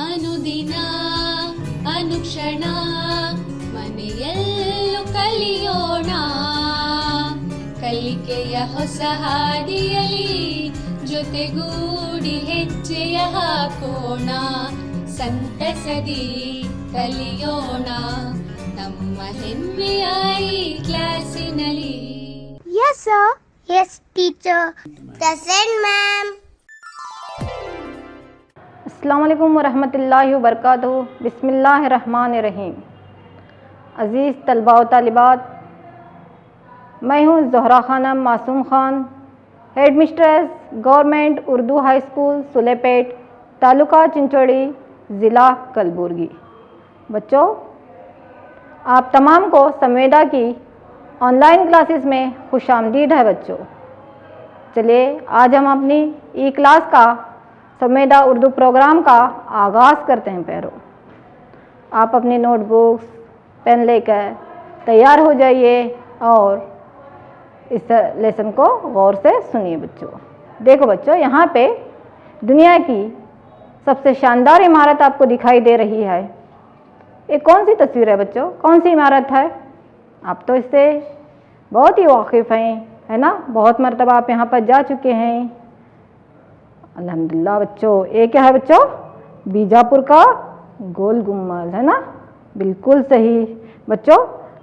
ಅನುದಿನ ಅನುಕ್ಷಣ ಮನೆಯಲ್ಲೂ ಕಲಿಯೋಣ, ಕಲಿಕೆಯ ಹೊಸ ಹಾದಿಯಲಿ ಜೊತೆಗೂಡಿ ಹೆಜ್ಜೆಯ ಹಾಕೋಣ, ಸಂತಸದಿ ಕಲಿಯೋಣ ನಮ್ಮ ಹೆಮ್ಮೆಯ ಈ ಕ್ಲಾಸಿನಲ್ಲಿ. Yes sir. Yes teacher. Present ma'am. अस्सलामुअलैकुम वरहमतुल्लाहि वबरकातुहू। बिस्मिल्लाहिर्रहमानिर्रहीम। अज़ीज़ तलबा व तालिबात, मैं हूँ Zohra Khanam Masoom Khan, head mistress government Urdu high school Sulepet, taluka Chincholi, ज़िला कलबुर्गी। बच्चों, आप तमाम को संवेदा की ऑनलाइन क्लासेस में खुशामदीद है। बच्चों, चलिए आज हम अपनी ई क्लास का संवेदा उर्दू प्रोग्राम का आगाज़ करते हैं। पैरों, आप अपनी नोटबुक्स पेन लेकर तैयार हो जाइए और इस लेसन को गौर से सुनिए। बच्चों देखो बच्चों, यहाँ पे दुनिया की सबसे शानदार इमारत आपको दिखाई दे रही है। ये कौन सी तस्वीर है बच्चों? कौन सी इमारत है? आप तो इससे बहुत ही वाकिफ़ हैं, है ना? बहुत मरतबा आप यहाँ पर जा चुके हैं। अल्हम्दुलिल्लाह बच्चों, ये क्या है बच्चों? बीजापुर का गोल गुम्बद, है ना? बिल्कुल सही बच्चों।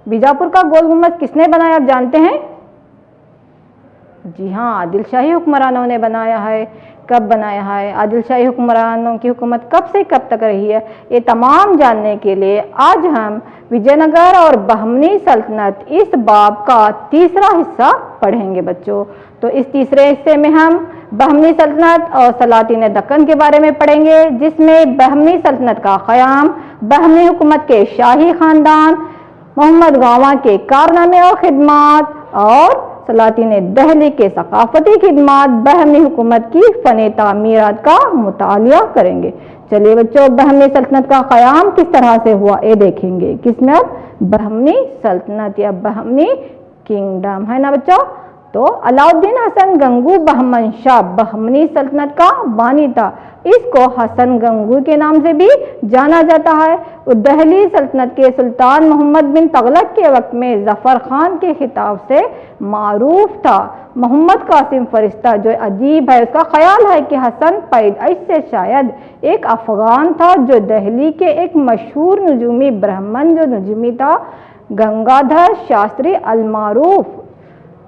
बीजापुर का गोल गुम्बद किसने बनाया, आप जानते हैं? जी हाँ, आदिल शाही हुक्मरानों ने बनाया है। कब बनाया है? आदिल शाही हुक्मरानों की हुकूमत कब से कब तक रही है, ये तमाम जानने के लिए आज हम विजयनगर और बहमनी सल्तनत इस बाब का तीसरा हिस्सा पढ़ेंगे। बच्चों तो इस तीसरे हिस्से में हम बहमनी सल्तनत और सलातीन दक्कन के बारे में पढ़ेंगे, जिसमें बहमनी सल्तनत का क़याम, बहमनी हुकूमत के शाही ख़ानदान, मोहम्मद गावा के कारनामे और ख़िदमात और सलातीन दहली के सकाफती खिदमात, बहमनी हुकूमत की फ़न तामीरात का मुतालिया करेंगे। चलिए बच्चों, बहमनी सल्तनत का क़याम किस तरह से हुआ ये देखेंगे। किसमें? अब बहमनी सल्तनत या बहमनी किंगडम, है ना बच्चों? तो अलाउद्दीन हसन गंगू बहमन शाह बहमनी सल्तनत का बानी था। इसको हसन गंगू के नाम से भी जाना जाता है। दहली सल्तनत के सुल्तान मोहम्मद बिन तगलक के वक्त में ज़फ़र खान के खिताब से मारूफ था। मोहम्मद कासिम फरिश्ता जो अजीब है, उसका ख्याल है कि हसन पैदाइश से शायद एक अफ़गान था, जो दहली के एक मशहूर नजूमी ब्राह्मण जो नजूमी था गंगाधर शास्त्री अलमारूफ,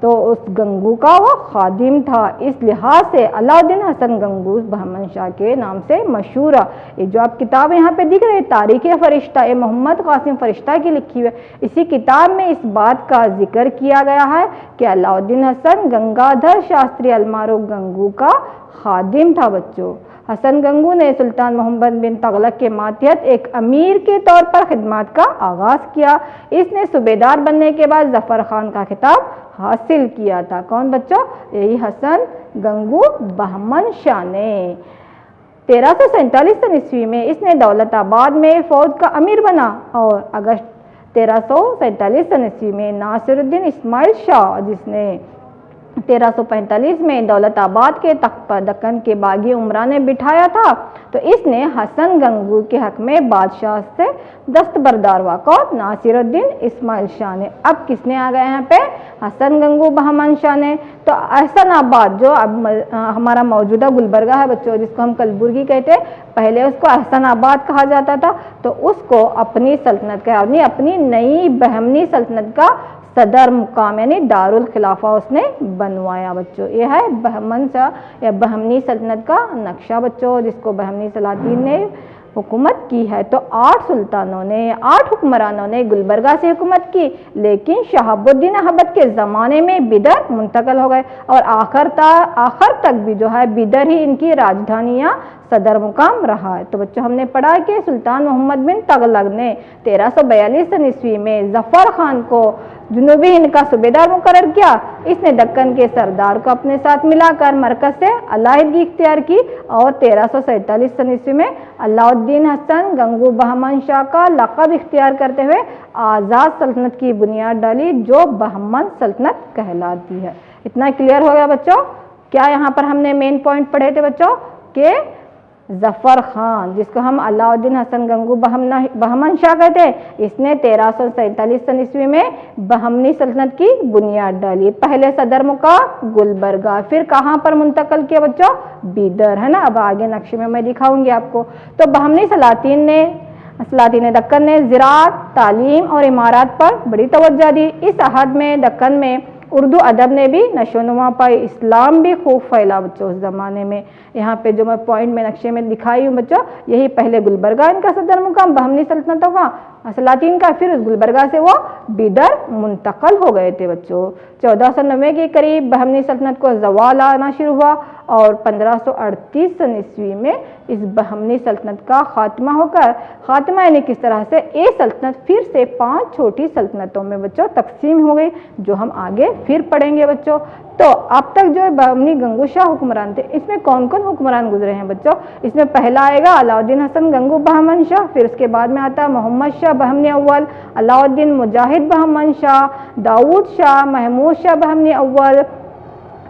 तो उस गंगू का वो खादिम था। इस लिहाज से अलाउद्दीन हसन गंगू बहमन शाह के नाम से मशहूर है। ये जो आप किताब यहाँ पे दिख रही है तारीख़ फरिश्ता, ये मोहम्मद कासिम फरिश्ता की लिखी हुई है। इसी किताब में इस बात का जिक्र किया गया है कि अलाउद्दीन हसन गंगाधर शास्त्री अलमारूफ गंगू का खादिम था। बच्चों, हसन गंगू ने सुल्तान मोहम्मद बिन तगलक के मातहत एक अमीर के तौर पर खिदमत का आगाज़ किया। इसने सूबेदार बनने के बाद ज़फ़र खान का खिताब हासिल किया था। कौन बच्चों? यही हसन गंगू बहमन शाह ने। 1347 ईस्वी में इसने दौलताबाद में फ़ौज का अमीर बना और अगस्त 1347 ईस्वी में नासिरुद्दीन इस्माइल शाह, जिसने 1345 में दौलताबाद के तख्त पर दक्कन के बागी उमरा ने बिठाया था, तो इसने हसन गंगू के हक में बादशाह से दस्तबरदार हुआ। कौन? नासिरुद्दीन इस्माइल शाह ने। अब किसने आ गए यहाँ पे? हसन गंगू बहमन शाह ने। तो एहसनाबाद जो अब हमारा मौजूदा गुलबर्गा है बच्चों, जिसको हम कलबुर्गी कहते हैं, पहले उसको एहसनाबाद कहा जाता था, तो उसको अपनी सल्तनत का अपनी नई बहमनी सल्तनत का सदर मुकाम यानी दारुल खिलाफा उसने बनवाया। बच्चों ये है बहमन शाह या बहमनी सल्तनत का नक्शा बच्चों, जिसको बहमनी सलातीन ने हुकूमत की है। तो 8 सुल्तानों ने, 8 हुक्मरानों ने गुलबर्गा से हुकूमत की, लेकिन शहाबुद्दीन अहमद के ज़माने में बिदर मुंतकल हो गए और आखिर तक भी जो है बिदर ही इनकी राजधानी या सदर मुकाम रहा है। तो बच्चों हमने पढ़ा कि सुल्तान मोहम्मद बिन तगलक ने 1342 ईस्वी में ज़फ़र खान को जुनूबी हिंद का सूबेदार मुकर्रर किया। इसने दक्कन के सरदार को अपने साथ मिलाकर मरकज़ से अलहदगी इख्तियार की और 1347 ईस्वी में अलाउद्दीन हसन गंगू बहमन शाह का लक़ब इख्तियार करते हुए आज़ाद सल्तनत की बुनियाद डाली, जो बहमन सल्तनत कहलाती है। इतना क्लियर हो गया बच्चों? क्या यहाँ पर हमने मेन पॉइंट पढ़े थे बच्चों? कि जफ़र खान, जिसको हम अलाउद्दीन हसन गंगू बहमन शाह कहते हैं, इसने 1347 सन ईस्वी में बहमनी सल्तनत की बुनियाद डाली। पहले सदर मुकाम गुलबर्गा, फिर कहाँ पर मुंतकल किया बच्चों? बीदर, है ना। अब आगे नक्शे में मैं दिखाऊंगी आपको। तो बहमनी सलातीन दक्कन ने ज़राअत, तालीम और इमारत पर बड़ी तवज्जो दी। इस अहद में दक्कन में उर्दू अदब ने भी नशोनुमा पाई, इस्लाम भी खूब फैला बच्चों उस ज़माने में। यहाँ पे जो मैं पॉइंट में नक्शे में दिखाई हूँ बच्चों, यही पहले गुलबर्गा इनका सदर मुकाम बहमनी सल्तनतों का सलातीन का, फिर उस गुलबर्गा से वो बीदर मुंतकल हो गए थे बच्चों। 1490 के करीब बहमनी सल्तनत को ज़वाल आना शुरू हुआ और 1538 सन ईस्वी में इस बहमनी सल्तनत का खात्मा होकर, खात्मा यानी किस तरह से ये सल्तनत फिर से 5 छोटी सल्तनतों में बच्चों तकसीम हो गई, जो हम आगे फिर पढ़ेंगे बच्चों। तो अब तक जो बहमनी गंगू शाह हुक्मरान थे, इसमें कौन कौन हुक्मरान गुजरे हैं बच्चों? इसमें पहला आएगा अलाउद्दीन हसन गंगू बहमन शाह, फिर उसके बाद में आता है मोहम्मद शाह बहमनी अव्वल, अलाउद्दीन मुजाहिद बहमन शाह, दाऊद शाह, महमूद शाह बहमनी अव्वल,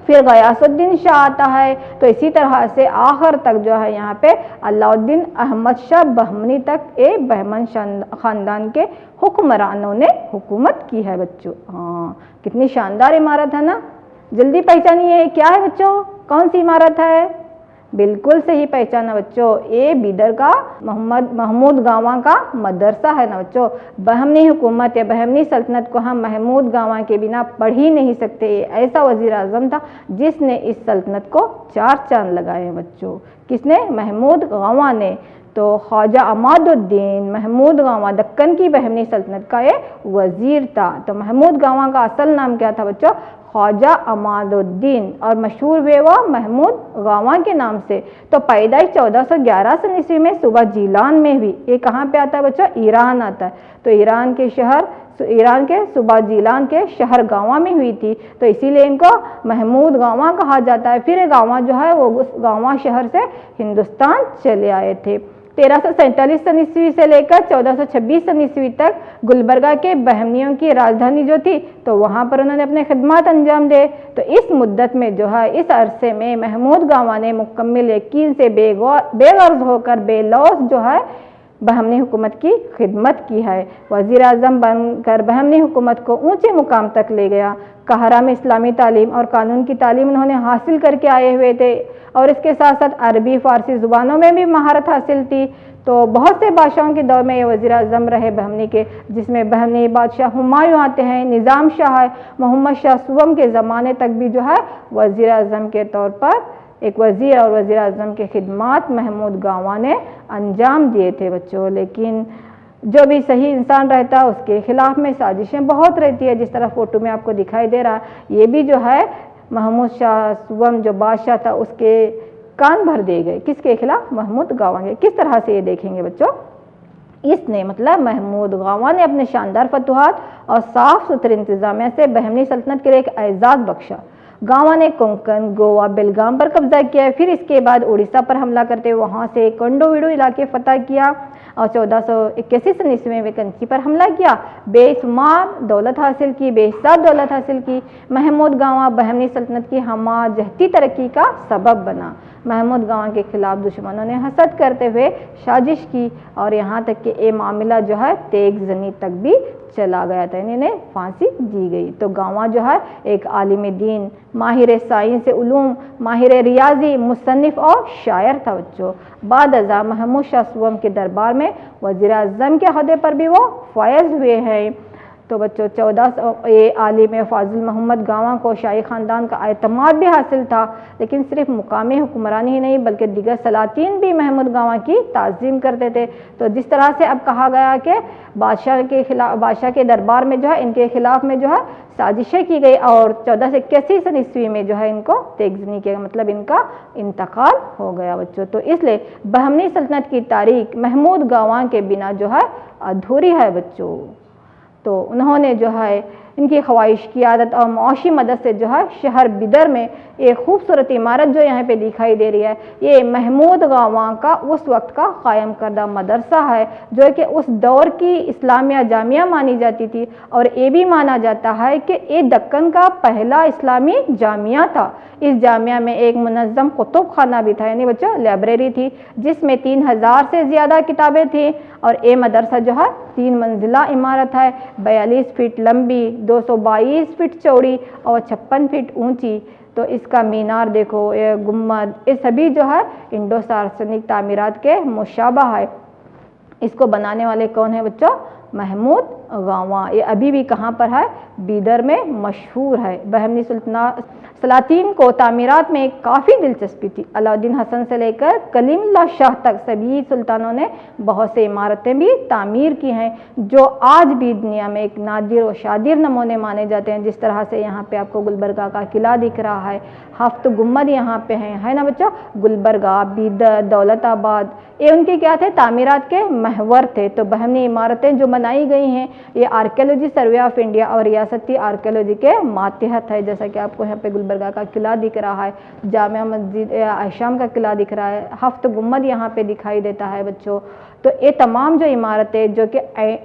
फिर गयासुद्दीन शाह आता है। तो इसी तरह से आखिर तक जो है यहाँ पे अलाउद्दीन अहमद शाह बहमनी तक ए बहमन ख़ानदान के हुक्मरानों ने हुकूमत की है बच्चों। हाँ, कितनी शानदार इमारत है ना। जल्दी पहचानिए क्या है बच्चों, कौन सी इमारत है? बिल्कुल सही पहचाना बच्चों, ये बीदर का महमूद गांवा का मदरसा है ना बच्चों। बहमनी हुकूमत या बहमनी सल्तनत को हम महमूद गांवा के बिना पढ़ ही नहीं सकते। ऐसा वजीर आज़म था जिसने इस सल्तनत को 4 चांद लगाए हैं बच्चों। किसने? महमूद गांवा ने। तो ख्वाजा अमादुद्दीन महमूद गांवा दक्कन की बहमनी सल्तनत का ये वजीर था। तो महमूद गांवा का असल नाम क्या था बच्चों? ख्वाजा अमादुद्दीन, और मशहूर हुए वह महमूद गांवा के नाम से। तो पैदाइश 1411 सन ईस्वी में सुबह जीलान में हुई। ये कहाँ पे आता है बच्चों? ईरान आता है। तो ईरान के सुबह जीलान के शहर गांवा में हुई थी, तो इसीलिए इनको महमूद गांवा कहा जाता है। फिर ये गांवा जो है वो उस गांवा शहर से हिंदुस्तान चले आए थे। 1347 सन ईस्वी से लेकर 1426 सन ईस्वी तक गुलबर्गा के बहमनियों की राजधानी जो थी, तो वहाँ पर उन्होंने अपने खिदमत अंजाम दे। तो इस मुद्दत में जो है, इस अरसे में महमूद गांवा ने मुकम्मल यकीन से बेगर्ज होकर बेलौस जो है बहमनी हुकूमत की खिदमत की है। वज़ीर आज़म बनकर बहमनी हुकूमत को ऊंचे मुकाम तक ले गया। काहिरा में इस्लामी तालीम और कानून की तालीम उन्होंने हासिल करके आए हुए थे, और इसके साथ साथ अरबी फ़ारसी ज़ुबानों में भी महारत हासिल थी। तो बहुत से बादशाहों के दौर में ये वज़ीर आज़म रहे बहमनी के, जिसमें बहमनी बादशाह हुमायूं आते हैं, निज़ाम शाह है, मोहम्मद शाह सुवम के ज़माने तक भी जो है वज़ीर आज़म के तौर पर एक वज़ीर और वज़ीर आज़म के खिदमात महमूद गांवा ने अंजाम दिए थे बच्चों। लेकिन जो भी सही इंसान रहता है उसके खिलाफ में साजिशें बहुत रहती है, जिस तरह फ़ोटो में आपको दिखाई दे रहा है। ये भी जो है महमूद शाह सुवम जो बादशाह था उसके कान भर दिए गए। किसके खिलाफ? महमूद गांवा के। किस तरह से ये देखेंगे बच्चों? इसने मतलब महमूद गांवा ने अपने शानदार फतुहात और साफ सुथरे इंतजामिया से बहमनी सल्तनत के लिए एक एजाज़ बख्शा। गांवा ने कोंकण, गोवा, बेलगाम पर कब्जा किया। फिर इसके बाद उड़ीसा पर हमला करते हुए वहाँ से कोंडोविडो इलाके फतह किया, और 1481 सन ईस्वी में कंची पर हमला किया। बेशुमार दौलत हासिल की, बेहिसाब दौलत हासिल की। महमूद गांवा बहमनी सल्तनत की हमाजहती तरक्की का सबब बना। महमूद गांवा के खिलाफ दुश्मनों ने हसद करते हुए साजिश की, और यहाँ तक कि ये मामला जो है तेग जनी तक भी चला गया था, इन्हें फांसी दी गई। तो गांवा जो है एक आलिम दीन, माहिर साइंस उलूम, माहिर रियाजी, मुसन्निफ और शायर था बच्चों। बाद अज़ा महमूद शाह सुवम के दरबार में वज़ीर आज़म के अहदे पर भी वो फ़ायज़ हुए हैं। तो बच्चों 1400 ये आलिम फाजिल मोहम्मद गांवा को शाही ख़ानदान का एतमाद भी हासिल था। लेकिन सिर्फ मुकामी हुक्मरान ही नहीं बल्कि दीगर सलातीन भी महमूद गांवा की ताज़ीम करते थे। तो जिस तरह से अब कहा गया कि बादशाह के दरबार में जो है इनके खिलाफ में जो है साजिशें की गई, और 1481 सन ईस्वी में जो है इनको तेगजनी किया, मतलब इनका इंतकाल हो गया बच्चों। तो इसलिए बहमनी सल्तनत की तारीख महमूद गांवा के बिना जो है अधूरी है बच्चों। तो उन्होंने जो है इनकी ख्वाहिश की आदत और मुआशी मदद से जो है शहर बिदर में एक खूबसूरत इमारत जो यहाँ पे दिखाई दे रही है, ये महमूद गावा का उस वक्त का कायम करदा मदरसा है, जो कि उस दौर की इस्लामिया जामिया मानी जाती थी। और ये भी माना जाता है कि ये दक्कन का पहला इस्लामी जामिया था। इस जामिया में एक मुनज़्ज़म कुतुब खाना भी था, यानी बच्चों लाइब्रेरी थी, जिसमें 3000 से ज़्यादा किताबें थी। और ये मदरसा जो है 3 मंजिला इमारत है, 42 फीट लंबी, 222 फीट चौड़ी और 56 फीट ऊंची। तो इसका मीनार देखो, ये गुम्मद, ये सभी जो है इंडो सार्सनिक तामीरात के मुशाबा है। इसको बनाने वाले कौन है बच्चों? महमूद गावा। ये अभी भी कहाँ पर है? बीदर में मशहूर है। बहमनी सलातीन को तामीरात में काफ़ी दिलचस्पी थी। अलाउद्दीन हसन से लेकर कलीमुल्लाह शाह तक सभी सुल्तानों ने बहुत से इमारतें भी तामीर की हैं, जो आज भी दुनिया में एक नादिर और शादिर नमूने माने जाते हैं। जिस तरह से यहाँ पे आपको गुलबर्गा का किला दिख रहा है, हफ्त गुम्मद यहाँ पे हैं, है ना बच्चों? गुलबर्गा, बीदर, दौलताबाद, ये उनके क्या थे? तामीरात के महवर थे। तो बहमनी इमारतें जो बनाई गई हैं, ये आर्कियोलॉजी सर्वे ऑफ इंडिया और रियासती आर्कियोलॉजी के मातहत है। जैसा कि आपको यहाँ पे गुलबर्गा का किला दिख रहा है, जामिया मस्जिद आयशाम का किला दिख रहा है, हफ्त गुम्मद यहाँ पे दिखाई देता है बच्चों। तो ये तमाम जो इमारतें जो कि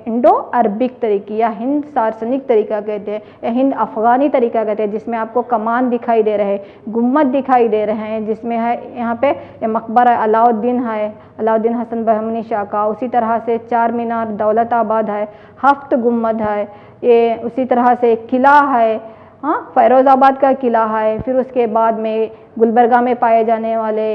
इंडो अरबिक तरीके या हिंद सार्सनिक तरीका कहते हैं या हिंद अफ़गानी तरीका कहते हैं, जिसमें आपको कमान दिखाई दे रहे हैं, गुम्मद दिखाई दे रहे हैं, जिसमें है यहाँ पे मकबरा अलाउद्दीन है, अलाउद्दीन हसन बहमनी शाह का। उसी तरह से 4 मीनार दौलताबाद है, हफ्त गुम्मद है, ये उसी तरह से किला है, हाँ, फ़ैरोज़ाबाद का किला है। फिर उसके बाद में गुलबर्गा में पाए जाने वाले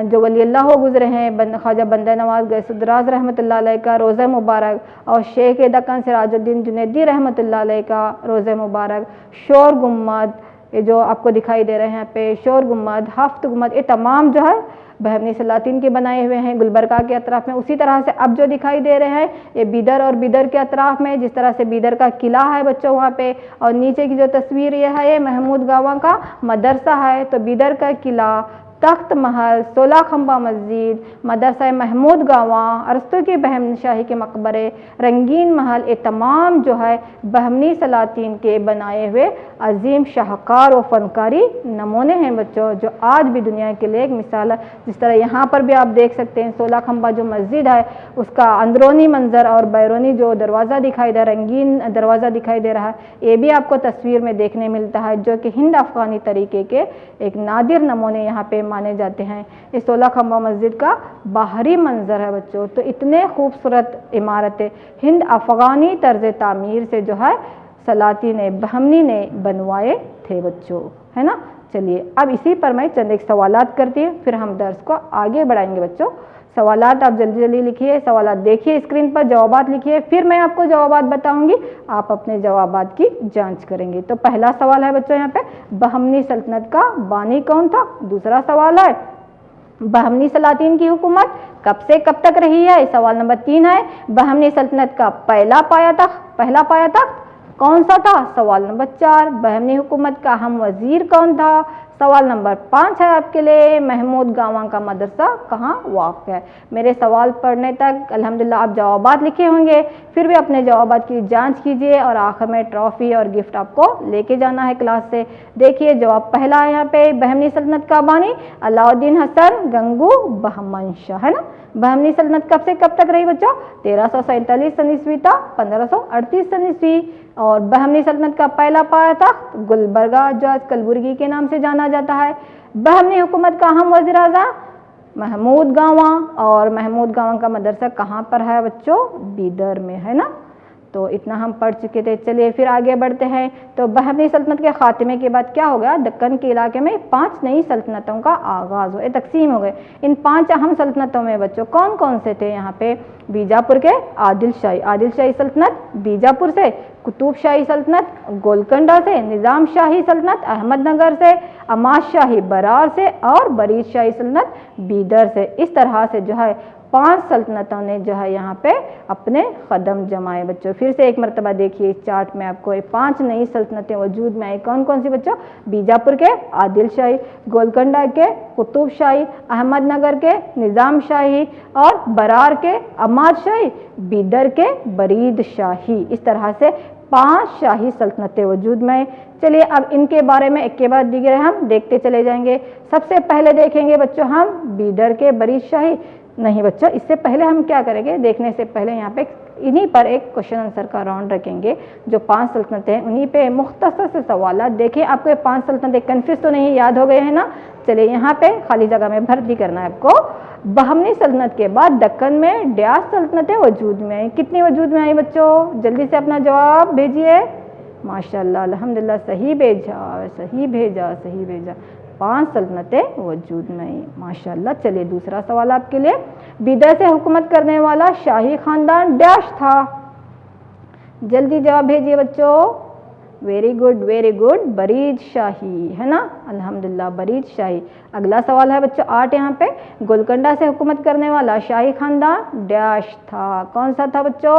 जो वली अल्लाह हो गुजरे हैं, ख्वाजा बंदा नवाज गैसुद्दराज रहमतुल्लाह अलैह का रोज़ा मुबारक, और शेख दक्कन सिराजुद्दीन जुनैदी रहमतुल्लाह अलैह का रोज़ा मुबारक, शोर गुम्मद, ये जो आपको दिखाई दे रहे हैं यहाँ पे, शोर गुम्मद, हफ्त गुम्मद, ये तमाम जो है बहमनी सलातीन के बनाए हुए हैं गुलबर्गा के अतराफ़ में। उसी तरह से अब जो दिखाई दे रहे हैं ये बीदर और बीदर के अतराफ़ में, जिस तरह से बीदर का किला है बच्चों वहाँ पे, और नीचे की जो तस्वीर ये है ये महमूद गावा का मदरसा है। तो बीदर का किला, तख्त महल, 16 खंबा मस्जिद, मदरसा महमूद गावा, अरस्तू की बहमनी शाही के मकबरे, रंगीन महल, ये तमाम जो है बहमनी सलातीन के बनाए हुए अजीम शाहकार व फनकारी नमूने हैं बच्चों, जो आज भी दुनिया के लिए एक मिसाल है। जिस तरह यहाँ पर भी आप देख सकते हैं 16 खंबा जो मस्जिद है, उसका अंदरूनी मंजर और बैरूनी जो दरवाज़ा दिखाई दे रहा है, रंगीन दरवाज़ा दिखाई दे रहा है, ये भी आपको तस्वीर में देखने मिलता है, जो कि हिंद अफ़गानी तरीके के एक नादिर नमूने यहाँ पे माने जाते हैं। इस 16 खंबा मस्जिद का बाहरी मंजर है बच्चों। तो इतने खूबसूरत इमारतें हिंद अफ़गानी तर्ज तामीर से जो है सलातीन बहमनी ने बनवाए थे बच्चों, है ना। चलिए अब इसी पर मैं चंद एक सवालात करती हूँ, फिर हम दर्स को आगे बढ़ाएंगे बच्चों। सवालात आप जल्दी जल्दी लिखिए, सवालात देखिए स्क्रीन पर, जवाबात लिखिए, फिर मैं आपको जवाबात बताऊंगी, आप अपने जवाबात की जांच करेंगे। तो पहला सवाल है बच्चों यहाँ पे, बहमनी सल्तनत का बानी कौन था? दूसरा सवाल है, बहमनी सलातीन की हुकूमत कब से कब तक रही है? सवाल नंबर 3 है, बहमनी सल्तनत का पहला पायातख्त कौन सा था? सवाल नंबर 4, बहमनी हुकूमत का अहम वजीर कौन था? सवाल नंबर 5 है आपके लिए, महमूद गावा का मदरसा कहाँ वाक़ है? मेरे सवाल पढ़ने तक अल्हम्दुलिल्लाह आप जवाबात लिखे होंगे, फिर भी अपने जवाबात की जांच कीजिए और आखिर में ट्रॉफ़ी और गिफ्ट आपको लेके जाना है क्लास से। देखिए जवाब पहला है यहाँ पे, बहमनी सल्तनत का बानी अलाउद्दीन हसन गंगू बहमन शाह, है ना। बहमनी सल्तनत कब से कब तक रही बच्चों? 1347 सन ईस्वी था 1538 सन ईस्वी। और बहमनी सल्तनत का पहला पायातख्त गुलबर्गा, जो आज कलबुर्गी के नाम से जाना जाता है। बहमनी हुकूमत का अहम वज़ीर आज़म महमूद गावा, और महमूद गावा का मदरसा कहाँ पर है बच्चों? बीदर में, है ना। तो इतना हम पढ़ चुके थे। चलिए फिर आगे बढ़ते हैं। तो बहमनी सल्तनत के खात्मे के बाद क्या हो गया? दक्कन के इलाके में 5 नई सल्तनतों का आगाज़ हुआ, तकसीम हो गए। इन 5 अहम सल्तनतों में बच्चों कौन कौन से थे यहाँ पे? बीजापुर के आदिल शाही सल्तनत बीजापुर से, कुतुब शाही सल्तनत गोलकंडा से, निज़ाम शाही सल्तनत अहमदनगर से, अमाद शाही बरार से, और बरीद शाही सल्तनत बीदर से। इस तरह से जो है 5 सल्तनतों ने जो है यहाँ पे अपने कदम जमाए बच्चों। फिर से एक मरतबा देखिए इस चार्ट में आपको ये 5 नई सल्तनतें वजूद में आई। कौन कौन सी बच्चों? बीजापुर के आदिल शाही, गोलकंडा के कुतुब शाही, अहमदनगर के निज़ाम शाही, और बरार के अमाद शाही, बीदर के बरीद शाही। इस तरह से 5 शाही सल्तनतें वजूद में। चलिए अब इनके बारे में एक के बाद दीगर हम देखते चले जाएंगे। सबसे पहले देखेंगे बच्चों हम बीदर के बरीद शाही, नहीं बच्चों इससे पहले हम क्या करेंगे, देखने से पहले यहाँ पे इन्हीं पर एक क्वेश्चन आंसर का राउंड रखेंगे। जो 5 सल्तनतें हैं उन्हीं पे मुख्तसर से सवाल। देखें आपको 5 सल्तनतें कन्फ्यूज तो नहीं, याद हो गए हैं ना। चलिए यहाँ पे खाली जगह में भर्ती करना है आपको। बहमनी सल्तनत के बाद दक्कन में ड्यास सल्तनतें वजूद में आई। कितनी वजूद में आई बच्चों, जल्दी से अपना जवाब भेजिए। माशाल्लाह अल्हम्दुलिल्लाह सही भेजा, सही भेजा, सही भेजा। 5 सल्तनतें वजूद में आई माशाल्लाह। चलिए दूसरा सवाल आपके लिए, बीदर से हुकूमत करने वाला शाही खानदान डैश था। जल्दी जवाब भेजिए बच्चों। वेरी गुड, बरीद शाही है ना, अल्हम्दुलिल्लाह बरीद शाही। अगला सवाल है बच्चों 8 यहाँ पे, गोलकंडा से हुकूमत करने वाला शाही खानदान डैश था। कौन सा था बच्चों,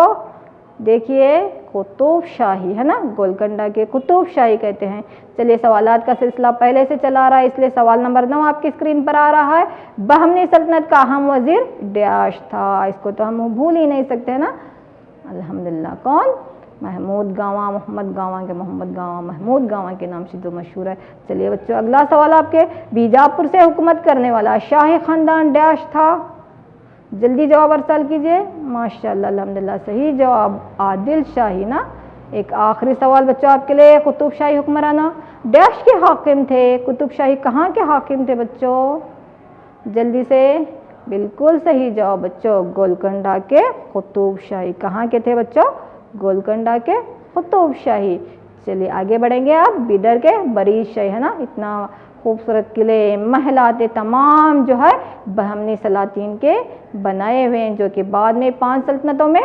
देखिए कुतुब शाही है ना, गोलकंडा के कुतुब शाही कहते हैं। चलिए सवालात का सिलसिला पहले से चला रहा है, इसलिए सवाल नंबर 9 आपकी स्क्रीन पर आ रहा है। बहमनी सल्तनत का अहम वजीर डैश था। इसको तो हम भूल ही नहीं सकते ना, अल्हम्दुलिल्लाह कौन, महमूद गावा, मोहम्मद गावा के मोहम्मद गावा, महमूद गावा के नाम से जो मशहूर है। चलिए बच्चों अगला सवाल आपके, बीजापुर से हुकूमत करने वाला शाही खानदान डैश था। जल्दी जवाब अरसल कीजिए। माशाल्लाह अल्हम्दुलिल्लाह सही जवाब आदिल शाही ना। एक आखिरी सवाल बच्चों आपके लिए, कुतुब शाही हुक्मराना डैश के हाकिम थे। कुतुब शाही कहाँ के हाकिम थे बच्चों, जल्दी से, बिल्कुल सही जवाब बच्चों, गोलकंडा के कुतुब शाही। कहाँ के थे बच्चों, गोलकंडा के कुतुब शाही। चलिए आगे बढ़ेंगे आप, बीदर के बरीद शाही है ना। इतना खूबसूरत किले महलाते तमाम जो है बहमनी सलातीन के बनाए हुए हैं, जो कि बाद में 5 सल्तनतों में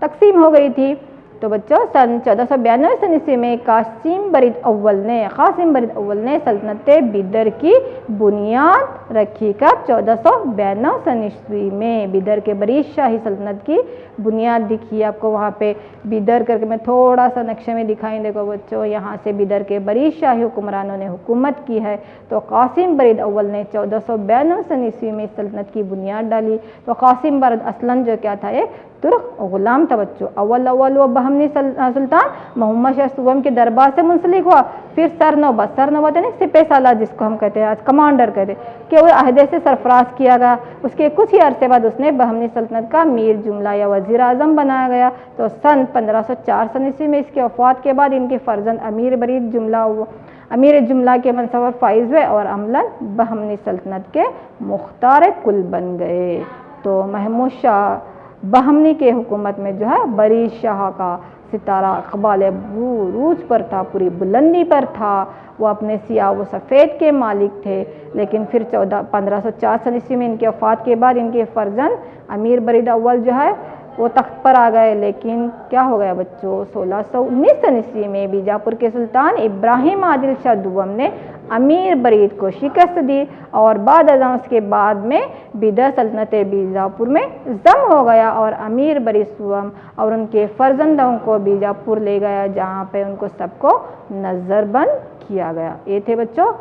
तकसीम हो गई थी। तो बच्चों सन 1492 ईस्वी में कासिम बरीद अव्वल ने सल्तनत बीदर की बुनियाद रखी। कब, 1492 ईस्वी में बीदर के बरीद शाही सल्तनत की बुनियाद दिखी। आपको वहाँ पे बीदर करके मैं थोड़ा सा नक्शे में दिखाई, देखो बच्चों यहाँ से बीदर के बरीद शाही हुक्मरानों ने हुकूमत की है। तो कासिम बरीद अव्वल ने 1492 ईस्वी में सल्तनत की बुनियाद डाली। तो कासिम बरीद असलन जो क्या था, एक तुर्क गुलाम था बच्चों। अव्वल वो बहमनी सुल्तान मोहम्मद शाह सुवम के दरबार से मुंसलिक हुआ। फिर सरनौबत यानी सिपह सालार जिसको हम कहते हैं आज कमांडर कहते हैं, कि वो अहदे से सरफराज किया गया। उसके कुछ ही अरसे बाद उसने बहमनी सल्तनत का मीर जुमला या वजीर आजम बनाया गया। तो सन 1504 ईस्वी में इसके वफात के बाद इनके फर्जंद अमीर जुमला के मनसब फाइज हुए और अमलन बहमनी सल्तनत के मुख्तार कुल बन गए। तो महमूद शाह बहमनी के हुकूमत में जो है बरीद शाह का सितारा इक़बाल बुरूज पर था, पूरी बुलंदी पर था। वो अपने सियाह व सफ़ेद के मालिक थे। लेकिन फिर 1504 ईस्वी में इनके वफ़ात के बाद इनके फर्जंद अमीर बरीद अव्वल जो है वो तख्त पर आ गए। लेकिन क्या हो गया बच्चों, 1619 ईस्वी में बीजापुर के सुल्तान इब्राहिम आदिल शाह दुवम ने अमीर बरीद को शिकस्त दी और बाद अज़ां उसके बाद में बीदर सल्तनत बीजापुर में जम हो गया और अमीर बरीद सुवम और उनके फर्जंदों को बीजापुर ले गया, जहाँ पे उनको सबको नज़रबंद किया गया। ये थे बच्चों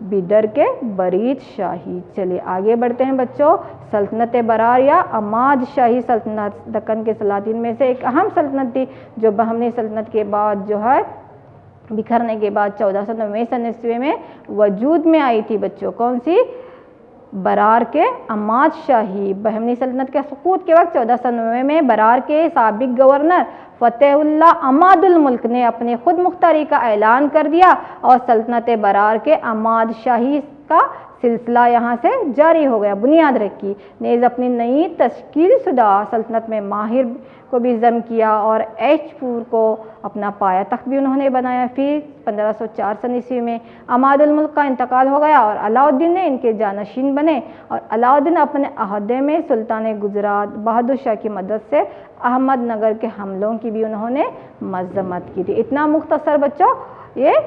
बीदर के बरीद शाही। चलिए आगे बढ़ते हैं बच्चों, सल्तनत बरार या अमाद शाही सल्तनत दक्कन के सलातीन में से एक अहम सल्तनत थी, जो बहमनी सल्तनत के बाद जो है बिखरने के बाद 1499 ईस्वी में वजूद में आई थी बच्चों। कौन सी, बरार के अमाद शाही। बहमनी सल्तनत के सुकूत के वक्त 1490 में बरार के साबिक गवर्नर फ़तेहुल्लाह अमादुल मुल्क ने अपने खुद मुख्तारी का ऐलान कर दिया और सल्तनत बरार के अमाद शाही का सिलसिला यहाँ से जारी हो गया, बुनियाद रखी। नेज़ अपनी नई तश्कील शुदा सल्तनत में माहिर को भी जम किया और एचपुर को अपना पाया तख्त भी उन्होंने बनाया। फिर 1504 ईस्वी में अमादुल मुल्क का इंतकाल हो गया और अलाउद्दीन ने इनके जानशीन बने और अलाउद्दीन अपने अहदे में सुल्तान गुजरात बहादुर शाह की मदद से अहमदनगर के हमलों की भी उन्होंने मज़म्मत की थी। इतना मुख्तसर बच्चों ये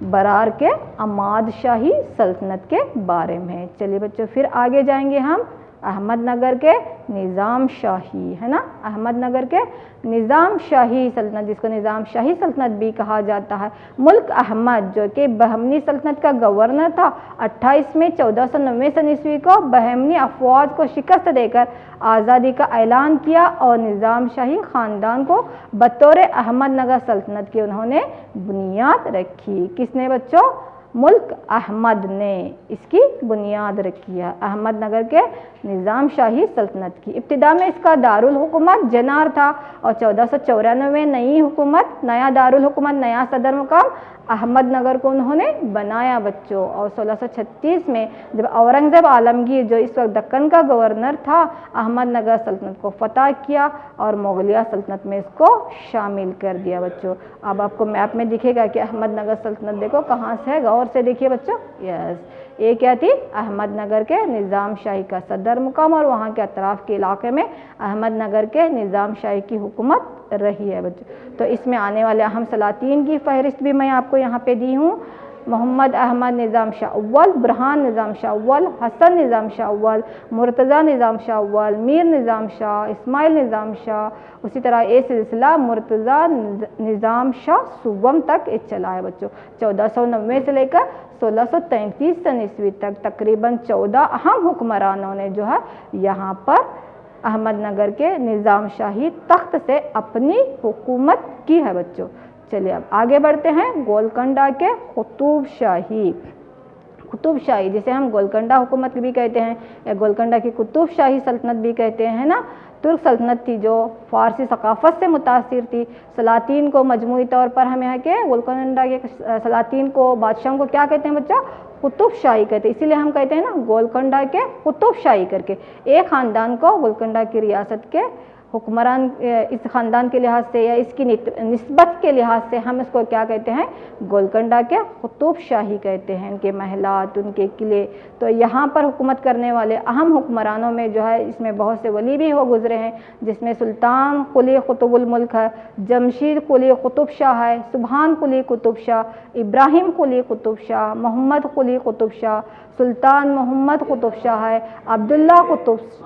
बरार के अमाद शाही सल्तनत के बारे में। चलिए बच्चों फिर आगे जाएंगे हम अहमदनगर के निज़ाम शाही, है ना, अहमदनगर के निज़ाम शाही सल्तनत, जिसको निज़ाम शाही सल्तनत भी कहा जाता है। मुल्क अहमद जो कि बहमनी सल्तनत का गवर्नर था, 28 मई 1490 सन ईस्वी को बहमनी अफवाज को शिकस्त देकर आज़ादी का ऐलान किया और निज़ाम शाही ख़ानदान को बतौर अहमदनगर सल्तनत की उन्होंने बुनियाद रखी। किसने बच्चों? मुल्क अहमद ने इसकी बुनियाद रखी है, अहमदनगर के निज़ाम शाही सल्तनत की। इब्तिदा में इसका दारुल हुकूमत जनार था और 1494 में नई हुकूमत, नया दारुल हुकूमत, नया सदर मुकाम अहमदनगर को उन्होंने बनाया बच्चों। और 1636 में जब औरंगज़ेब आलमगीर जो इस वक्त दक्कन का गवर्नर था, अहमदनगर सल्तनत को फतह किया और मुगलिया सल्तनत में इसको शामिल कर दिया बच्चों। अब आपको मैप में दिखेगा कि अहमदनगर सल्तनत देखो कहाँ से है, गौर से देखिए बच्चों। यस, ये क्या थी? अहमदनगर के निज़ाम शाही का सदर मुकाम और वहाँ के अतराफ़ के इलाके में अहमदनगर के निज़ाम शाही की हुकूमत रही है बच्चों। तो इसमें आने वाले अहम सलातीन की फहरिस्त भी मैं आपको यहाँ पे दी हूँ। मोहम्मद अहमद निज़ाम शाह अव्वल, बुरहान निज़ाम शाह अव्वल, हसन निज़ाम शाह अव्वल, मुर्तज़ा निज़ाम शाह अव्वल, मीर निज़ाम शाह, इस्माइल निज़ाम शाह, उसी तरह ये सिलसिला मुर्तज़ा निज़ाम शाह सुवम तक ये चला है बच्चों। 1490 से लेकर 1633 सन ईस्वी तक तकरीबन 14 अहम हुक्मरानों ने जो है यहाँ पर अहमदनगर के निज़ाम शाही तख्त से अपनी हुकूमत की है बच्चों। चलिए अब आगे बढ़ते हैं। गोलकंडा के कुतुब शाही, कुतुब शाही जिसे हम गोलकंडा हुकूमत भी कहते हैं या गोलकंडा की कुतुब शाही सल्तनत भी कहते हैं ना। तुर्क सल्तनत थी जो फ़ारसी सकाफ़त से मुतासिर थी। सलातीन को मजमूई तौर पर हम यहाँ के गोलकंडा के सलातीन को, बादशाहों को क्या कहते हैं बच्चा? कुतुब शाही कहते हैं। इसीलिए हम कहते हैं ना गोलकंडा के कुतुब शाही करके। एक ख़ानदान को गोलकंडा की रियासत के हुक्मरान, इस ख़ानदान के लिहाज से या इसकी निस्बत के लिहाज से हम इसको क्या कहते हैं? गोलकंडा के कुतुब शाही कहते हैं। इनके महलात, उनके किले। तो यहाँ पर हुकूमत करने वाले अहम हुक्मरानों में जो है इसमें बहुत से वली भी हो गुजरे हैं, जिसमें सुल्तान कुली कुतुबुल मुल्क है, जमशीद कुली कुतुब शाह है, सुबहान कुली कुतुब शाह, इब्राहिम कुली कुतुब शाह, मोहम्मद कुली कुतुब शाह, सुल्तान मोहम्मद कुतुब शाह है, अब्दुल्ला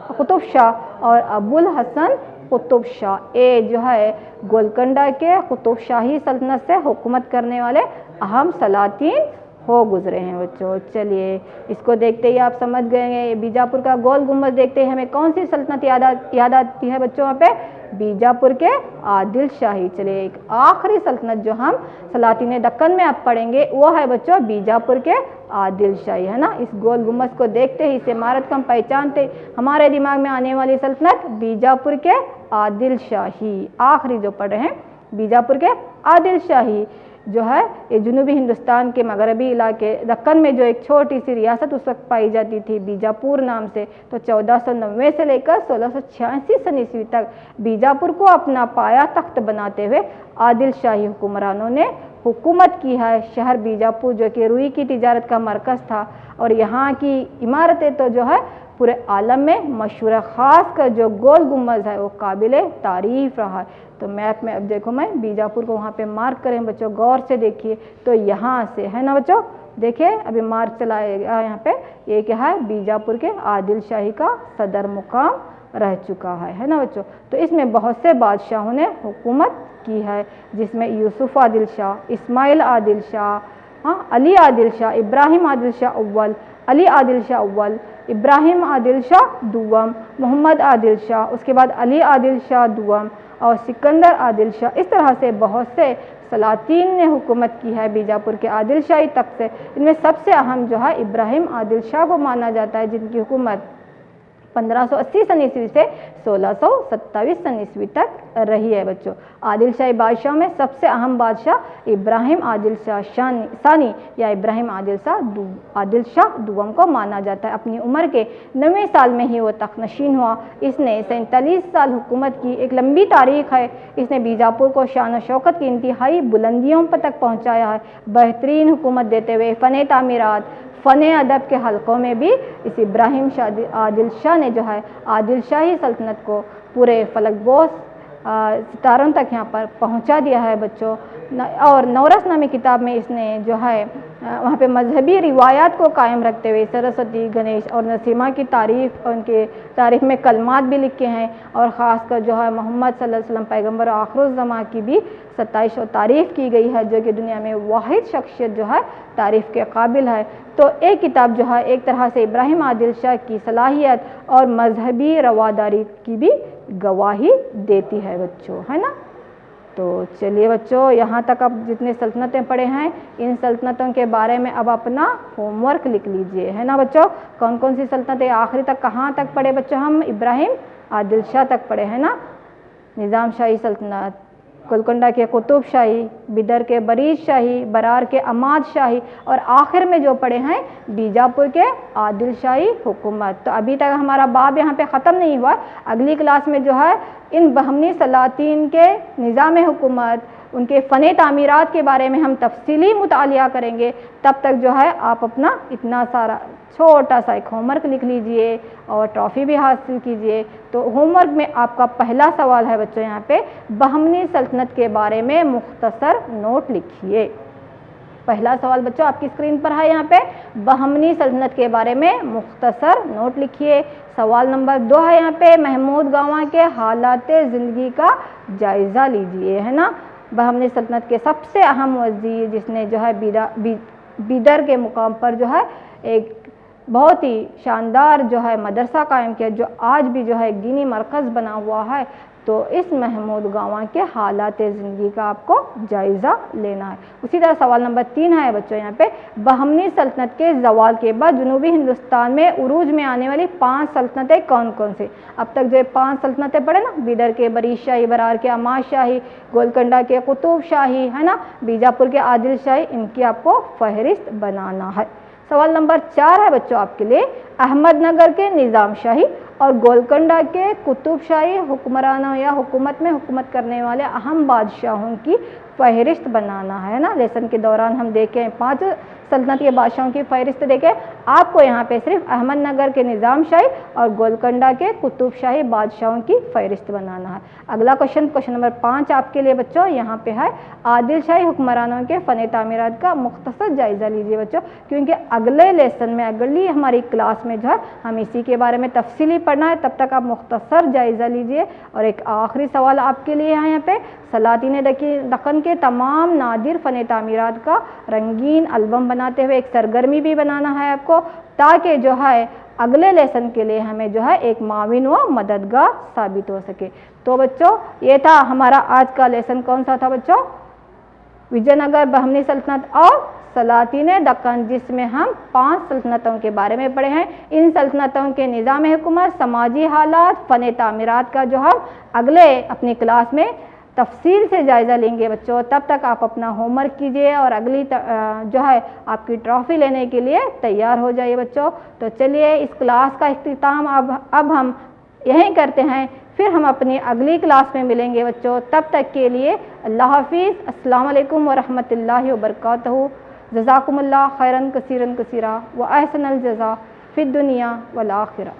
कुतुब शाह और अबुल हसन कुतुब शाह। ये जो है गोलकंडा के कुतुब शाही सल्तनत से हुकूमत करने वाले अहम सलातीन हो गुजरे हैं बच्चों। चलिए इसको देखते ही आप समझ गए। बीजापुर का गोल गुम्बद देखते ही हमें कौन सी सल्तनत याद आती है बच्चों? यहाँ पे बीजापुर के आदिल शाही। चलिए एक आखिरी सल्तनत जो हम सलातीन दक्कन में अब पढ़ेंगे वो है बच्चों बीजापुर के आदिल शाही, है ना। इस गोल गुम्बद को देखते ही, इस इमारत को हम पहचानते, हमारे दिमाग में आने वाली सल्तनत बीजापुर के आदिल शाही। आखिरी जो पढ़ रहे हैं बीजापुर के आदिल शाही जो है ये जनूबी हिंदुस्तान के मगरबी इलाके दक्कन में जो एक छोटी सी रियासत उस वक्त पाई जाती थी बीजापुर नाम से। तो 1490 से लेकर 1686 सन ईस्वी तक बीजापुर को अपना पाया तख्त बनाते हुए आदिल शाही हुक्मरानों ने हुकूमत की है। शहर बीजापुर जो कि रुई की तिजारत का मरकज़ था और यहाँ की इमारतें तो जो है पूरे आलम में मशहूर है। ख़ास कर जो गोल गुम्बद है वो काबिल तारीफ़ रहा है। तो मैप में अब देखो मैं बीजापुर को वहाँ पे मार्क करें बच्चों, गौर से देखिए। तो यहाँ से है ना बच्चों, देखिए अभी मार्क चलाएगा यहाँ पे। ये क्या है? बीजापुर के आदिल शाही का सदर मुकाम रह चुका है ना बच्चों। तो इसमें बहुत से बादशाहों ने हुकूमत की है, जिसमें यूसुफ आदिल शाह, इस्माइल आदिल शाह, हाँ, अली आदिल शाह, इब्राहिम आदिल शाह अव्वल, अली आदिल शाह अव्वल, इब्राहिम आदिल शाह दुवम, मोहम्मद आदिल शाह, उसके बाद अली आदिल शाह दुवम और सिकंदर आदिल शाह। इस तरह से बहुत से सलातीन ने हुकूमत की है बीजापुर के आदिल शाही तख्त से। इनमें सबसे अहम जो है इब्राहिम आदिल शाह को माना जाता है, जिनकी हुकूमत 1580 सन ईस्वी से 1627 सन ईस्वी तक रही है बच्चों। आदिल शाही बादशाह में सबसे अहम बादशाह इब्राहिम आदिल शाह सानी या इब्राहिम आदिल शाह दुवम को माना जाता है। अपनी उम्र के 9वें साल में ही वो तख्त नशीन हुआ। इसने 47 साल हुकूमत की, एक लंबी तारीख है। इसने बीजापुर को शान और शौकत की इंतहाई बुलंदियों पर तक पहुँचाया है। बेहतरीन हुकूमत देते हुए फ़न तामीरात, फ़न अदब के हलकों में भी इस इब्राहिम आदिल शाह ने जो है आदिल शाही सल्तनत को पूरे फलकबोस सितारों तक यहाँ पर पहुँचा दिया है बच्चों। और नवरस नामी किताब में इसने जो है वहाँ पे मजहबी रिवायात को कायम रखते हुए सरस्वती, गणेश और नसीमा की तारीफ़, उनके तारीफ़ में कलमात भी लिखे हैं, और ख़ासकर जो है मोहम्मद सल्लल्लाहु अलैहि वसल्लम पैगम्बर आखिरुज़्ज़मा की भी सत्ताईश और तारीफ़ की गई है, जो कि दुनिया में वाहिद शख्सियत जो है तारीफ़ के काबिल है। तो एक किताब जो है एक तरह से इब्राहिम आदिल शाह की सलाहियत और मजहबी रवादारी की भी गवाही देती है बच्चों, है ना। तो चलिए बच्चों, यहाँ तक अब जितने सल्तनतें पढ़े हैं, इन सल्तनतों के बारे में अब अपना होमवर्क लिख लीजिए, है ना बच्चों। कौन कौन सी सल्तनतें आखिरी तक कहाँ तक पढ़े बच्चों? हम इब्राहिम आदिल शाह तक पढ़े, है ना। निज़ाम शाही सल्तनत, गोलकुंडा के कुतुब शाही, बिदर के बरीज शाही, बरार के अमाद शाही, और आखिर में जो पढ़े हैं बीजापुर के आदिल शाही हुकूमत। तो अभी तक हमारा बाब यहाँ पे ख़त्म नहीं हुआ। अगली क्लास में जो है इन बहमनी सलातीन के निज़ाम हुकूमत, उनके फ़न तामीरात के बारे में हम तफसीली मुतालिया करेंगे। तब तक जो है आप अपना इतना सारा छोटा सा एक होमवर्क लिख लीजिए और ट्रॉफ़ी भी हासिल कीजिए। तो होमवर्क में आपका पहला सवाल है बच्चों, यहाँ पे बहमनी सल्तनत के बारे में मुख्तसर नोट लिखिए। पहला सवाल बच्चों आपकी स्क्रीन पर है, यहाँ पे बहमनी सल्तनत के बारे में मुख्तसर नोट लिखिए। सवाल नंबर 2 है यहाँ पे महमूद गावा के हालात ज़िंदगी का जायज़ा लीजिए, है ना। बहमनी सल्तनत के सबसे अहम वज़ीर, जिसने जो है बिदर के मुकाम पर जो है एक बहुत ही शानदार जो है मदरसा कायम किया, जो आज भी जो है गिनी मरकज़ बना हुआ है। तो इस महमूद गावा के हालात ज़िंदगी का आपको जायज़ा लेना है। उसी तरह सवाल नंबर 3 है बच्चों, यहाँ पे बहमनी सल्तनत के ज़वाल के बाद जनूबी हिंदुस्तान में उरूज में आने वाली 5 सल्तनतें कौन कौन सी? अब तक जो 5 सल्तनतें पढ़े ना, बिदर के बरीज शाही, बरार के अमाद शाही, गोलकुंडा के कुतुब शाही, है ना, बीजापुर के आदिल शाही, इनकी आपको फहरिस्त बनाना है। सवाल नंबर 4 है बच्चों आपके लिए अहमदनगर के निज़ाम शाही और गोलकुंडा के कुतुब शाही हुक्मरानों या हुकूमत में हुकूमत करने वाले अहम बादशाहों की फहरिस्त बनाना है ना। लेसन के दौरान हम देखें 5 सल्तनत के बादशाहों की फहरिस्त देखें। आपको यहाँ पे सिर्फ अहमदनगर के निज़ाम शाही और गोलकुंडा के कुतुब शाही बादशाहों की फहरिस्त बनाना है। अगला क्वेश्चन नंबर 5 आपके लिए बच्चों यहाँ पे है आदिल शाही हुक्मरानों के फ़न तामीरात का मुख्तसर जायज़ा लीजिए बच्चों, क्योंकि अगले लेसन में, अगली हमारी क्लास में जो है हम इसी के बारे में तफसीली पढ़ना है। तब तक आप मुख्तसर जायज़ा लीजिए। और एक आखिरी सवाल आपके लिए है यहाँ पे सलातीन दक्कन के तमाम नादिर फ़न तामीरात का रंगीन एल्बम बनाते हुए एक सरगर्मी भी बनाना है आपको, ताकि जो है अगले लेसन के लिए हमें जो है एक माविन व मददगार साबित हो सके। तो बच्चों ये था हमारा आज का लेसन। कौन सा था बच्चों? विजयनगर, बहमनी सल्तनत और सलातीन दक्कन, जिसमें हम 5 सल्तनतों के बारे में पढ़े हैं। इन सल्तनतों के निज़ाम हुकूमत, समाजी हालात, फ़न तामीरात का जो हम अगले अपनी क्लास में तफसील से जायज़ा लेंगे बच्चों। तब तक आप अपना होमवर्क कीजिए और अगली जो है आपकी ट्रॉफ़ी लेने के लिए तैयार हो जाइए बच्चों। तो चलिए इस क्लास का इख्तिताम अब हम यहीं करते हैं, फिर हम अपनी अगली क्लास में मिलेंगे बच्चों। तब तक के लिए अल्लाह हाफिज़, अस्सलाम वालेकुम व रहमतुल्लाहि व बरकातहू। जज़ाकुमुल्लाह खैरन कसीरन कसीरा व अहसनल जज़ा फ़िद दुनिया वल आखिरा।